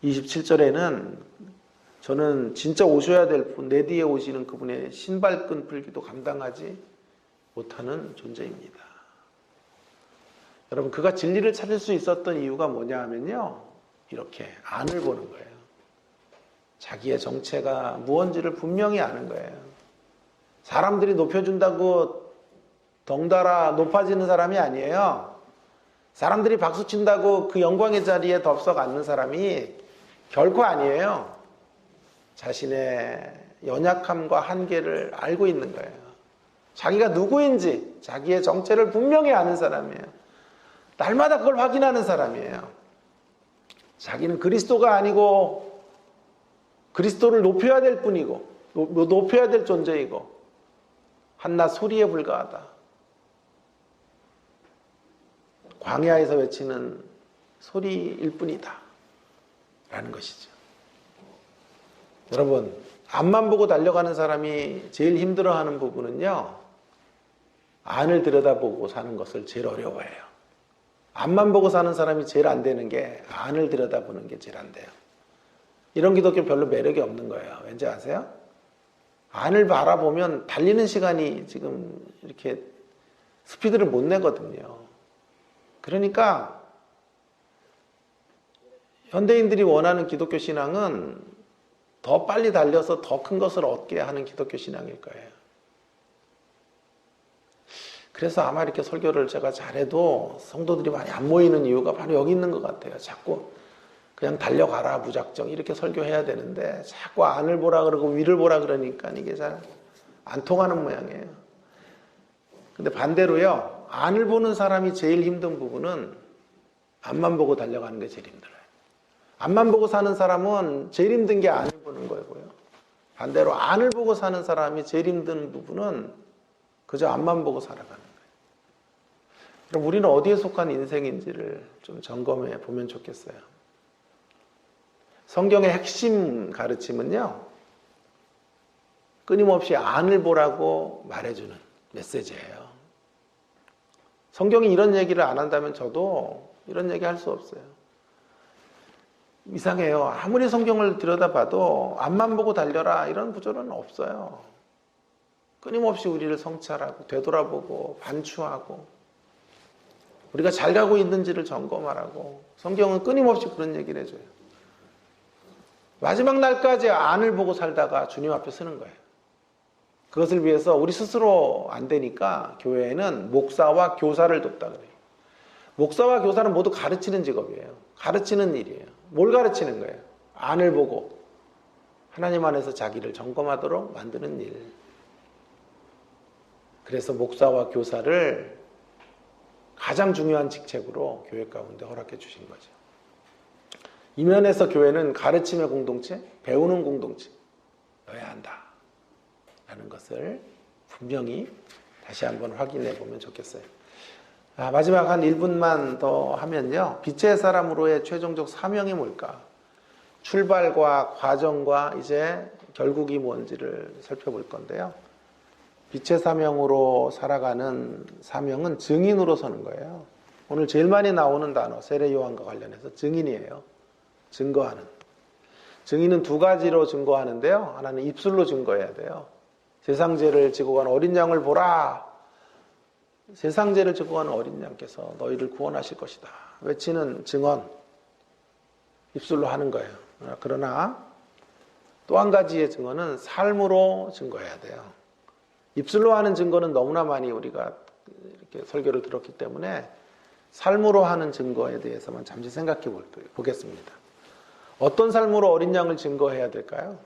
27절에는 저는 진짜 오셔야 될 분, 내 뒤에 오시는 그분의 신발끈 풀기도 감당하지 못하는 존재입니다. 여러분, 그가 진리를 찾을 수 있었던 이유가 뭐냐 하면요, 이렇게 안을 보는 거예요. 자기의 정체가 무언지를 분명히 아는 거예요. 사람들이 높여준다고 덩달아 높아지는 사람이 아니에요. 사람들이 박수친다고 그 영광의 자리에 덥석 앉는 사람이 결코 아니에요. 자신의 연약함과 한계를 알고 있는 거예요. 자기가 누구인지 자기의 정체를 분명히 아는 사람이에요. 날마다 그걸 확인하는 사람이에요. 자기는 그리스도가 아니고 그리스도를 높여야 될 뿐이고 높여야 될 존재이고 한낱 소리에 불과하다. 광야에서 외치는 소리일 뿐이다 라는 것이죠. 여러분, 앞만 보고 달려가는 사람이 제일 힘들어하는 부분은요, 안을 들여다보고 사는 것을 제일 어려워해요. 앞만 보고 사는 사람이 제일 안 되는 게 안을 들여다보는 게 제일 안 돼요. 이런 기독교 별로 매력이 없는 거예요. 왠지 아세요? 안을 바라보면 달리는 시간이 지금 이렇게 스피드를 못 내거든요. 그러니까 현대인들이 원하는 기독교 신앙은 더 빨리 달려서 더 큰 것을 얻게 하는 기독교 신앙일 거예요. 그래서 아마 이렇게 설교를 제가 잘해도 성도들이 많이 안 모이는 이유가 바로 여기 있는 것 같아요. 자꾸 그냥 달려가라 무작정 이렇게 설교해야 되는데 자꾸 안을 보라 그러고 위를 보라 그러니까 이게 잘 안 통하는 모양이에요. 근데 반대로요, 안을 보는 사람이 제일 힘든 부분은 앞만 보고 달려가는 게 제일 힘들어요. 앞만 보고 사는 사람은 제일 힘든 게 안을 보는 거고요. 반대로 안을 보고 사는 사람이 제일 힘든 부분은 그저 앞만 보고 살아가는 거예요. 그럼 우리는 어디에 속한 인생인지를 좀 점검해 보면 좋겠어요. 성경의 핵심 가르침은요, 끊임없이 안을 보라고 말해주는 메시지예요. 성경이 이런 얘기를 안 한다면 저도 이런 얘기 할 수 없어요. 이상해요. 아무리 성경을 들여다봐도 앞만 보고 달려라 이런 구절은 없어요. 끊임없이 우리를 성찰하고 되돌아보고 반추하고 우리가 잘 가고 있는지를 점검하라고 성경은 끊임없이 그런 얘기를 해줘요. 마지막 날까지 안을 보고 살다가 주님 앞에 서는 거예요. 그것을 위해서 우리 스스로 안 되니까 교회에는 목사와 교사를 뒀다 그래요. 목사와 교사는 모두 가르치는 직업이에요. 가르치는 일이에요. 뭘 가르치는 거예요? 안을 보고 하나님 안에서 자기를 점검하도록 만드는 일. 그래서 목사와 교사를 가장 중요한 직책으로 교회 가운데 허락해 주신 거죠. 이면에서 교회는 가르침의 공동체, 배우는 공동체여야 한다 라는 것을 분명히 다시 한번 확인해 보면 좋겠어요. 마지막 한 1분만 더 하면요, 빛의 사람으로의 최종적 사명이 뭘까? 출발과 과정과 이제 결국이 뭔지를 살펴볼 건데요, 빛의 사명으로 살아가는 사명은 증인으로 서는 거예요. 오늘 제일 많이 나오는 단어, 세례 요한과 관련해서 증인이에요. 증거하는. 증인은 두 가지로 증거하는데요, 하나는 입술로 증거해야 돼요. 세상죄를 지고 간 어린 양을 보라. 세상죄를 지고 가는 어린 양께서 너희를 구원하실 것이다 외치는 증언, 입술로 하는 거예요. 그러나 또 한 가지의 증언은 삶으로 증거해야 돼요. 입술로 하는 증거는 너무나 많이 우리가 이렇게 설교를 들었기 때문에 삶으로 하는 증거에 대해서만 잠시 생각해 보겠습니다. 어떤 삶으로 어린 양을 증거해야 될까요?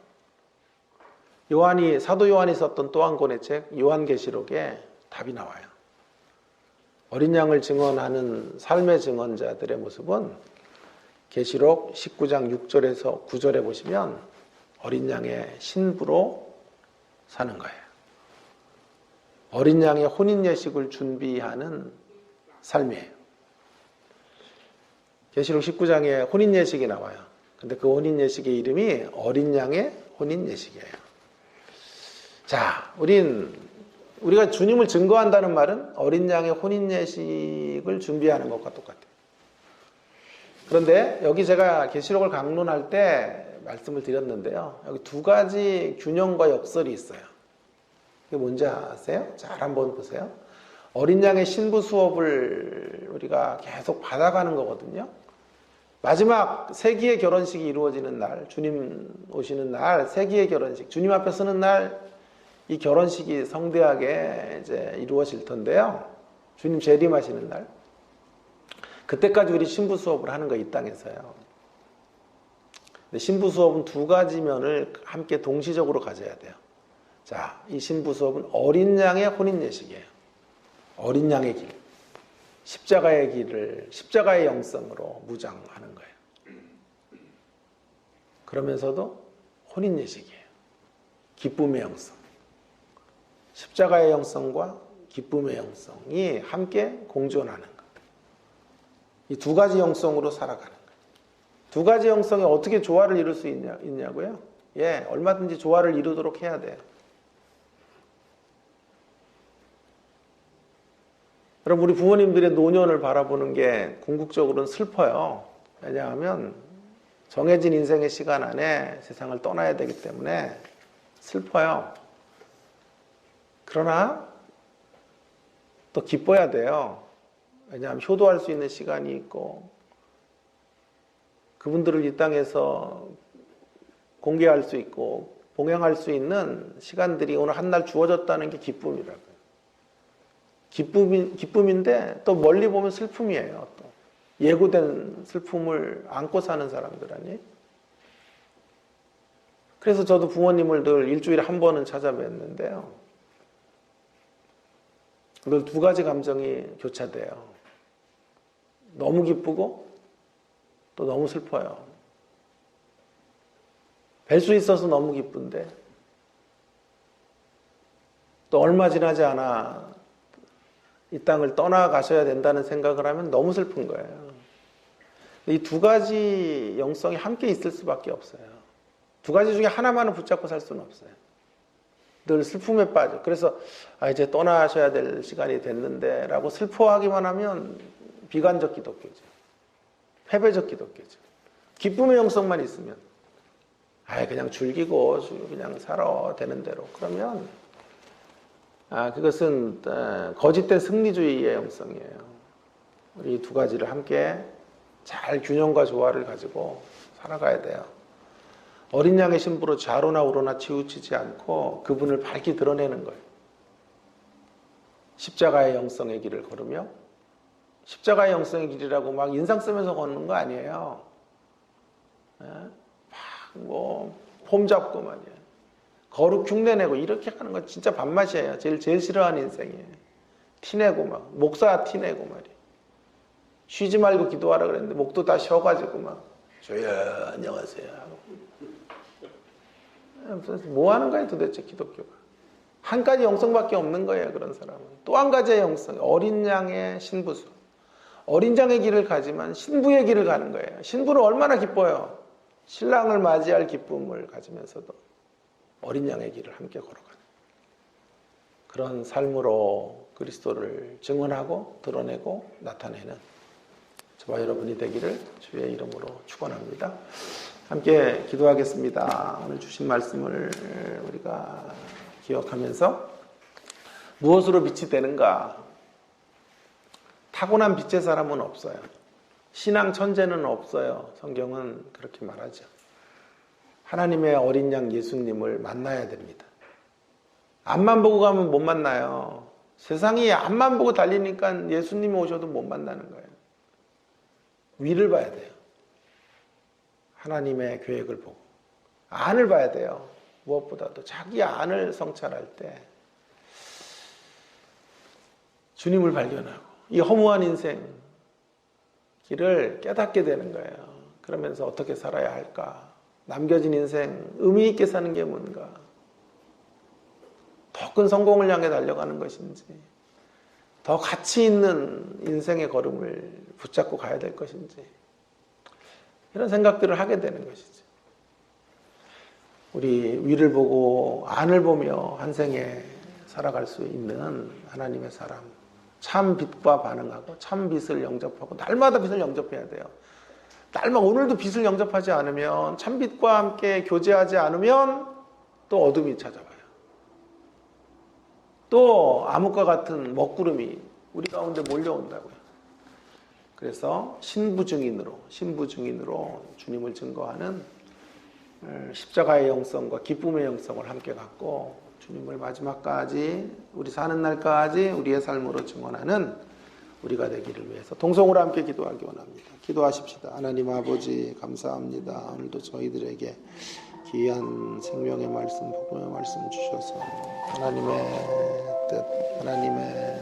사도 요한이 썼던 또 한 권의 책 요한계시록에 답이 나와요. 어린 양을 증언하는 삶의 증언자들의 모습은 계시록 19장 6절에서 9절에 보시면 어린 양의 신부로 사는 거예요. 어린 양의 혼인 예식을 준비하는 삶이에요. 계시록 19장에 혼인 예식이 나와요. 근데 그 혼인 예식의 이름이 어린 양의 혼인 예식이에요. 자, 우리가 주님을 증거한다는 말은 어린 양의 혼인 예식을 준비하는 것과 똑같아요. 그런데 여기 제가 계시록을 강론할 때 말씀을 드렸는데요. 여기 두 가지 균형과 역설이 있어요. 이게 뭔지 아세요? 잘 한번 보세요. 어린 양의 신부 수업을 우리가 계속 받아가는 거거든요. 마지막 세기의 결혼식이 이루어지는 날, 주님 오시는 날, 세기의 결혼식, 주님 앞에 서는 날, 이 결혼식이 성대하게 이제 이루어질 텐데요. 주님 재림하시는 날. 그때까지 우리 신부 수업을 하는 거예요, 이 땅에서요. 근데 신부 수업은 두 가지 면을 함께 동시적으로 가져야 돼요. 자, 이 신부 수업은 어린 양의 혼인 예식이에요. 어린 양의 길. 십자가의 길을, 십자가의 영성으로 무장하는 거예요. 그러면서도 혼인 예식이에요. 기쁨의 영성. 십자가의 영성과 기쁨의 영성이 함께 공존하는 것. 이 두 가지 영성으로 살아가는 거예요. 두 가지 영성이 어떻게 조화를 이룰 수 있냐고요? 예, 얼마든지 조화를 이루도록 해야 돼요. 여러분, 우리 부모님들의 노년을 바라보는 게 궁극적으로는 슬퍼요. 왜냐하면 정해진 인생의 시간 안에 세상을 떠나야 되기 때문에 슬퍼요. 그러나 또 기뻐야 돼요. 왜냐하면 효도할 수 있는 시간이 있고 그분들을 이 땅에서 공개할 수 있고 봉양할 수 있는 시간들이 오늘 한 날 주어졌다는 게 기쁨이라고요. 기쁨인데 또 멀리 보면 슬픔이에요. 또 예고된 슬픔을 안고 사는 사람들 아니에요? 그래서 저도 부모님을 늘 일주일에 한 번은 찾아뵙는데요. 늘 두 가지 감정이 교차돼요. 너무 기쁘고 또 너무 슬퍼요. 뵐 수 있어서 너무 기쁜데 또 얼마 지나지 않아 이 땅을 떠나가셔야 된다는 생각을 하면 너무 슬픈 거예요. 이 두 가지 영성이 함께 있을 수밖에 없어요. 두 가지 중에 하나만은 붙잡고 살 수는 없어요. 늘 슬픔에 빠져. 그래서 이제 떠나셔야 될 시간이 됐는데 라고 슬퍼하기만 하면 비관적 기독교죠. 패배적 기독교죠. 기쁨의 영성만 있으면 그냥 즐기고 그냥 살아 되는 대로 그러면 그것은 거짓된 승리주의의 영성이에요. 우리 두 가지를 함께 잘 균형과 조화를 가지고 살아가야 돼요. 어린 양의 신부로 좌로나 우로나 치우치지 않고 그분을 밝히 드러내는 거예요. 십자가의 영성의 길을 걸으며 십자가의 영성의 길이라고 막 인상 쓰면서 걷는 거 아니에요. 폼 잡고 말이에요. 거룩 흉내내고 이렇게 하는 건 진짜 밥맛이에요. 제일 싫어하는 인생이에요. 티내고 막 목사 티내고 말이에요. 쉬지 말고 기도하라 그랬는데 목도 다 쉬어가지고 막 주여 안녕하세요 하고. 뭐 하는 거예요 도대체 기독교가. 한 가지 영성밖에 없는 거예요 그런 사람은. 또 한 가지의 영성, 어린 양의 신부수. 어린 양의 길을 가지만 신부의 길을 가는 거예요. 신부는 얼마나 기뻐요. 신랑을 맞이할 기쁨을 가지면서도 어린 양의 길을 함께 걸어가는 그런 삶으로 그리스도를 증언하고 드러내고 나타내는 저와 여러분이 되기를 주의 이름으로 축원합니다. 함께 기도하겠습니다. 오늘 주신 말씀을 우리가 기억하면서 무엇으로 빛이 되는가? 타고난 빛의 사람은 없어요. 신앙 천재는 없어요. 성경은 그렇게 말하죠. 하나님의 어린 양 예수님을 만나야 됩니다. 앞만 보고 가면 못 만나요. 세상이 앞만 보고 달리니까 예수님이 오셔도 못 만나는 거예요. 위를 봐야 돼요. 하나님의 계획을 보고 안을 봐야 돼요. 무엇보다도 자기 안을 성찰할 때 주님을 발견하고 이 허무한 인생 길을 깨닫게 되는 거예요. 그러면서 어떻게 살아야 할까? 남겨진 인생 의미 있게 사는 게 뭔가? 더 큰 성공을 향해 달려가는 것인지, 더 가치 있는 인생의 걸음을 붙잡고 가야 될 것인지, 이런 생각들을 하게 되는 것이죠. 우리 위를 보고 안을 보며 한 생에 살아갈 수 있는 하나님의 사람, 참 빛과 반응하고 참 빛을 영접하고 날마다 빛을 영접해야 돼요. 날마다 오늘도 빛을 영접하지 않으면, 참 빛과 함께 교제하지 않으면 또 어둠이 찾아와요. 또 암흑과 같은 먹구름이 우리 가운데 몰려온다고요. 그래서 신부증인으로 주님을 증거하는 십자가의 영성과 기쁨의 영성을 함께 갖고 주님을 마지막까지, 우리 사는 날까지 우리의 삶으로 증언하는 우리가 되기를 위해서 동성으로 함께 기도하기 원합니다. 기도하십시다. 하나님 아버지, 감사합니다. 오늘도 저희들에게 귀한 생명의 말씀, 복음의 말씀 주셔서 하나님의 뜻, 하나님의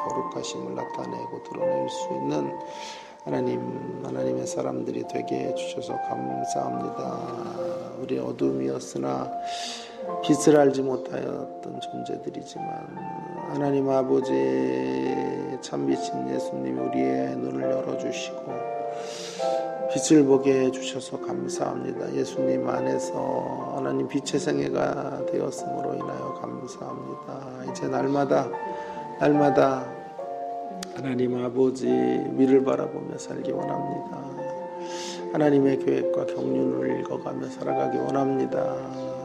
거룩하심을 나타내고 드러낼 수 있는 하나님의 사람들이 되게 해주셔서 감사합니다. 우리 어둠이었으나 빛을 알지 못하였던 존재들이지만 하나님 아버지, 참빛인 예수님이 우리의 눈을 열어주시고 빛을 보게 해주셔서 감사합니다. 예수님 안에서 하나님 빛의 생애가 되었음으로 인하여 감사합니다. 이제 날마다 하나님 아버지 위를 바라보며 살기 원합니다. 하나님의 계획과 경륜을 읽어가며 살아가기 원합니다.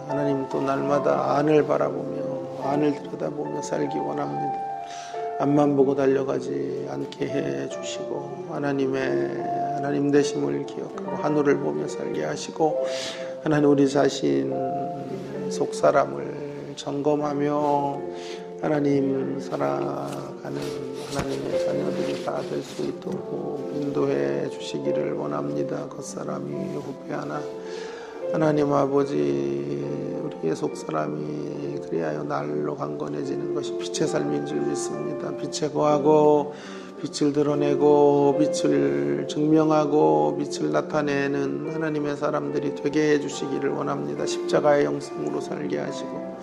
하나님 또 날마다 안을 바라보며 안을 들여다보며 살기 원합니다. 앞만 보고 달려가지 않게 해주시고 하나님 되심을 기억하고 하늘을 보며 살게 하시고 하나님 우리 자신 속사람을 점검하며 하나님 살아가는 하나님의 자녀들이 다 될 수 있도록 인도해 주시기를 원합니다. 겉사람이 후패하나 하나님 아버지, 우리의 속사람이 그리하여 날로 강건해지는 것이 빛의 삶인 줄 믿습니다. 빛에 거하고 빛을 드러내고 빛을 증명하고 빛을 나타내는 하나님의 사람들이 되게 해주시기를 원합니다. 십자가의 영성으로 살게 하시고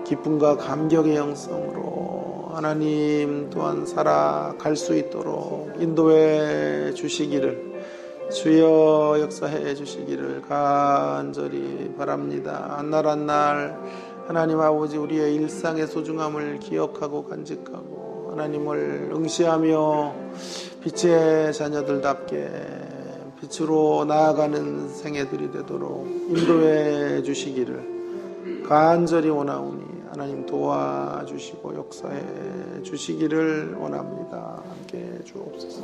기쁨과 감격의 영성으로 하나님 또한 살아갈 수 있도록 인도해 주시기를, 주여 역사해 주시기를 간절히 바랍니다. 한날 한날 하나님 아버지, 우리의 일상의 소중함을 기억하고 간직하고 하나님을 응시하며 빛의 자녀들답게 빛으로 나아가는 생애들이 되도록 인도해 주시기를 간절히 원하오니 하나님 도와주시고 역사해 주시기를 원합니다. 함께 주옵소서.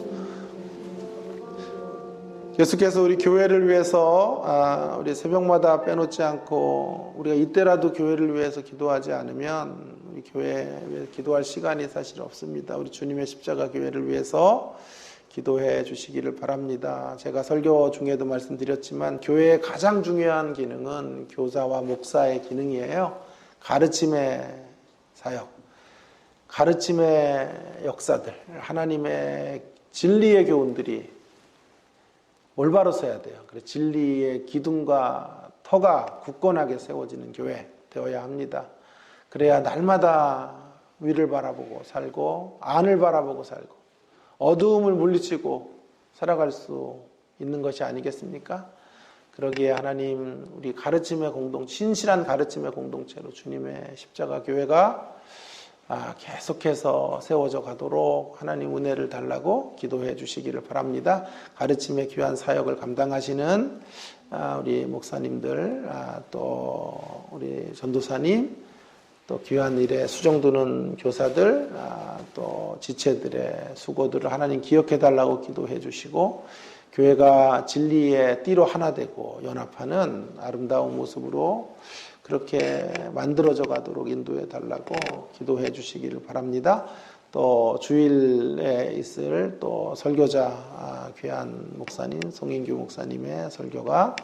계속해서 우리 교회를 위해서 우리 새벽마다 빼놓지 않고 우리가 이때라도 교회를 위해서 기도하지 않으면 우리 교회에 기도할 시간이 사실 없습니다. 우리 주님의 십자가 교회를 위해서 기도해 주시기를 바랍니다. 제가 설교 중에도 말씀드렸지만 교회의 가장 중요한 기능은 교사와 목사의 기능이에요. 가르침의 사역, 가르침의 역사들, 하나님의 진리의 교훈들이 올바로 서야 돼요. 그래서 진리의 기둥과 터가 굳건하게 세워지는 교회 되어야 합니다. 그래야 날마다 위를 바라보고 살고 안을 바라보고 살고 어두움을 물리치고 살아갈 수 있는 것이 아니겠습니까? 그러기에 하나님, 우리 가르침의 신실한 가르침의 공동체로 주님의 십자가 교회가 계속해서 세워져 가도록 하나님 은혜를 달라고 기도해 주시기를 바랍니다. 가르침의 귀한 사역을 감당하시는 우리 목사님들, 또 우리 전도사님, 또 귀한 일에 수종두는 교사들, 또 지체들의 수고들을 하나님 기억해 달라고 기도해 주시고 교회가 진리의 띠로 하나 되고 연합하는 아름다운 모습으로 그렇게 만들어져 가도록 인도해 달라고 기도해 주시기를 바랍니다. 또 주일에 있을 또 설교자 귀한 목사님 송인규 목사님의 설교가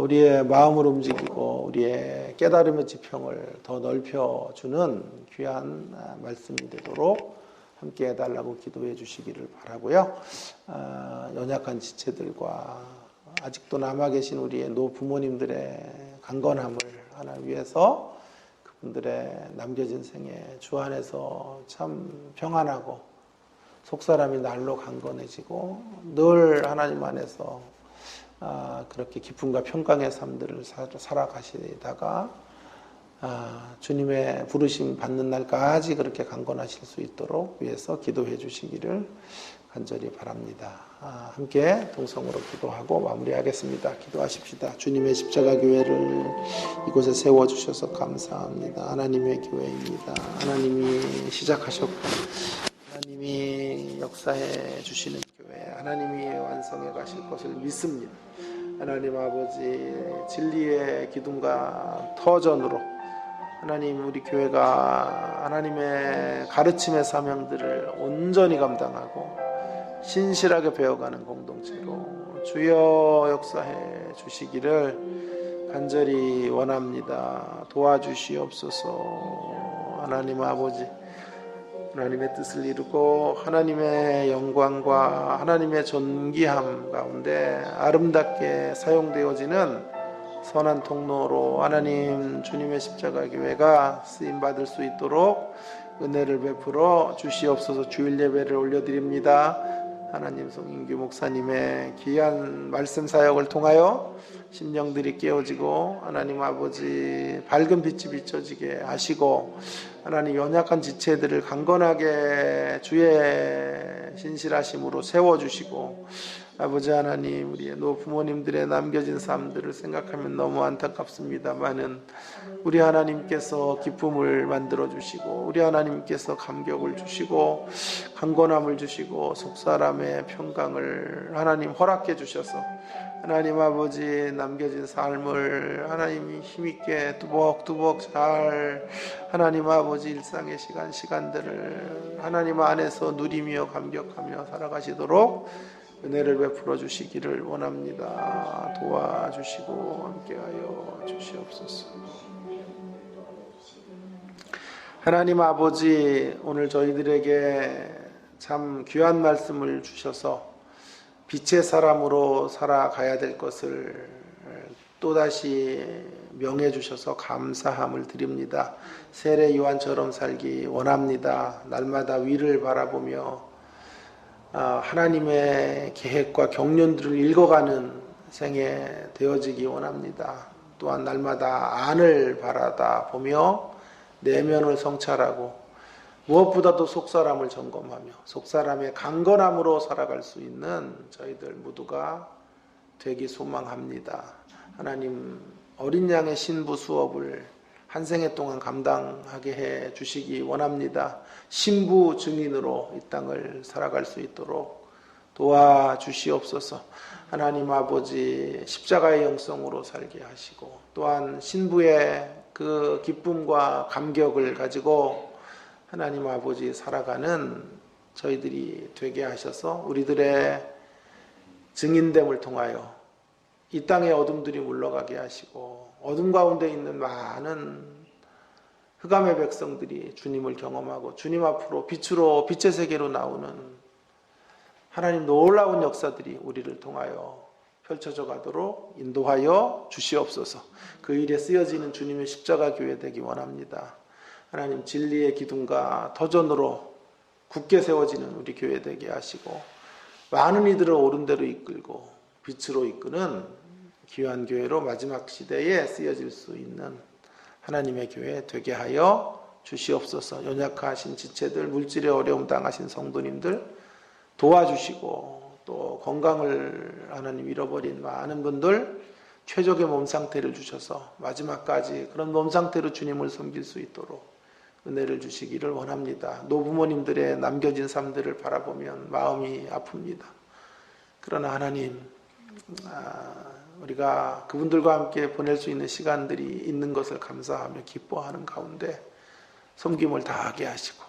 우리의 마음을 움직이고 우리의 깨달음의 지평을 더 넓혀주는 귀한 말씀이 되도록 함께 해달라고 기도해 주시기를 바라고요. 연약한 지체들과 아직도 남아 계신 우리의 노부모님들의 강건함을 하나 위해서 그분들의 남겨진 생에 주 안에서 참 평안하고 속사람이 날로 강건해지고 늘 하나님 안에서 그렇게 기쁨과 평강의 삶들을 살아가시다가 주님의 부르심 받는 날까지 그렇게 강건하실 수 있도록 위해서 기도해 주시기를 간절히 바랍니다. 함께 동성으로 기도하고 마무리하겠습니다. 기도하십시다. 주님의 십자가 교회를 이곳에 세워주셔서 감사합니다. 하나님의 교회입니다. 하나님이 시작하셨고 하나님이 역사해 주시는 교회, 하나님이 완성해 가실 것을 믿습니다. 하나님 아버지, 진리의 기둥과 터전으로 하나님, 우리 교회가 하나님의 가르침의 사명들을 온전히 감당하고 신실하게 배워가는 공동체로 주여 역사해 주시기를 간절히 원합니다. 도와주시옵소서. 하나님 아버지, 하나님의 뜻을 이루고 하나님의 영광과 하나님의 존귀함 가운데 아름답게 사용되어지는 선한 통로로 하나님 주님의 십자가 교회가 쓰임받을 수 있도록 은혜를 베풀어 주시옵소서. 주일 예배를 올려드립니다. 하나님, 송인규 목사님의 귀한 말씀 사역을 통하여 심령들이 깨어지고 하나님 아버지 밝은 빛이 비춰지게 하시고 하나님 연약한 지체들을 강건하게 주의 신실하심으로 세워주시고 아버지 하나님, 우리의 노부모님들의 남겨진 삶들을 생각하면 너무 안타깝습니다만은 우리 하나님께서 기쁨을 만들어 주시고 우리 하나님께서 감격을 주시고 강건함을 주시고 속사람의 평강을 하나님 허락해 주셔서 하나님 아버지 남겨진 삶을 하나님이 힘있게 두벅두벅 잘 하나님 아버지 일상의 시간들을 하나님 안에서 누리며 감격하며 살아가시도록 은혜를 베풀어 주시기를 원합니다. 도와주시고 함께하여 주시옵소서. 하나님 아버지, 오늘 저희들에게 참 귀한 말씀을 주셔서 빛의 사람으로 살아가야 될 것을 또다시 명해 주셔서 감사함을 드립니다. 세례 요한처럼 살기 원합니다. 날마다 위를 바라보며 하나님의 계획과 경륜들을 읽어가는 생에 되어지기 원합니다. 또한 날마다 안을 바라다 보며 내면을 성찰하고 무엇보다도 속사람을 점검하며 속사람의 강건함으로 살아갈 수 있는 저희들 모두가 되기 소망합니다. 하나님, 어린 양의 신부 수업을 한 생애 동안 감당하게 해 주시기 원합니다. 신부 증인으로 이 땅을 살아갈 수 있도록 도와주시옵소서. 하나님 아버지, 십자가의 영성으로 살게 하시고 또한 신부의 그 기쁨과 감격을 가지고 하나님 아버지 살아가는 저희들이 되게 하셔서 우리들의 증인됨을 통하여 이 땅의 어둠들이 물러가게 하시고 어둠 가운데 있는 많은 흑암의 백성들이 주님을 경험하고 주님 앞으로 빛으로 빛의 세계로 나오는 하나님 놀라운 역사들이 우리를 통하여 펼쳐져 가도록 인도하여 주시옵소서. 그 일에 쓰여지는 주님의 십자가 교회 되기 원합니다. 하나님, 진리의 기둥과 터전으로 굳게 세워지는 우리 교회 되게 하시고 많은 이들을 옳은 대로 이끌고 빛으로 이끄는 귀한 교회로 마지막 시대에 쓰여질 수 있는 하나님의 교회 되게 하여 주시옵소서. 연약하신 지체들, 물질에 어려움 당하신 성도님들 도와주시고 또 건강을 하나님 잃어버린 많은 분들 최적의 몸 상태를 주셔서 마지막까지 그런 몸 상태로 주님을 섬길 수 있도록 은혜를 주시기를 원합니다. 노부모님들의 남겨진 삶들을 바라보면 마음이 아픕니다. 그러나 하나님, 우리가 그분들과 함께 보낼 수 있는 시간들이 있는 것을 감사하며 기뻐하는 가운데 섬김을 다하게 하시고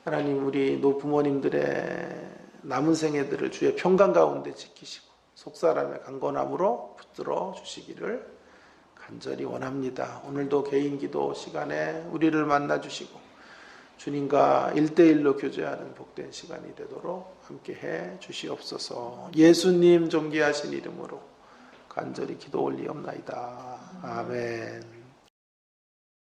하나님, 우리 노부모님들의 남은 생애들을 주의 평강 가운데 지키시고 속사람의 강건함으로 붙들어 주시기를 간절히 원합니다. 오늘도 개인 기도 시간에 우리를 만나 주시고 주님과 1대1로 교제하는 복된 시간이 되도록 함께 해 주시옵소서. 예수님 존귀하신 이름으로 간절히 기도 올리옵나이다. 아멘.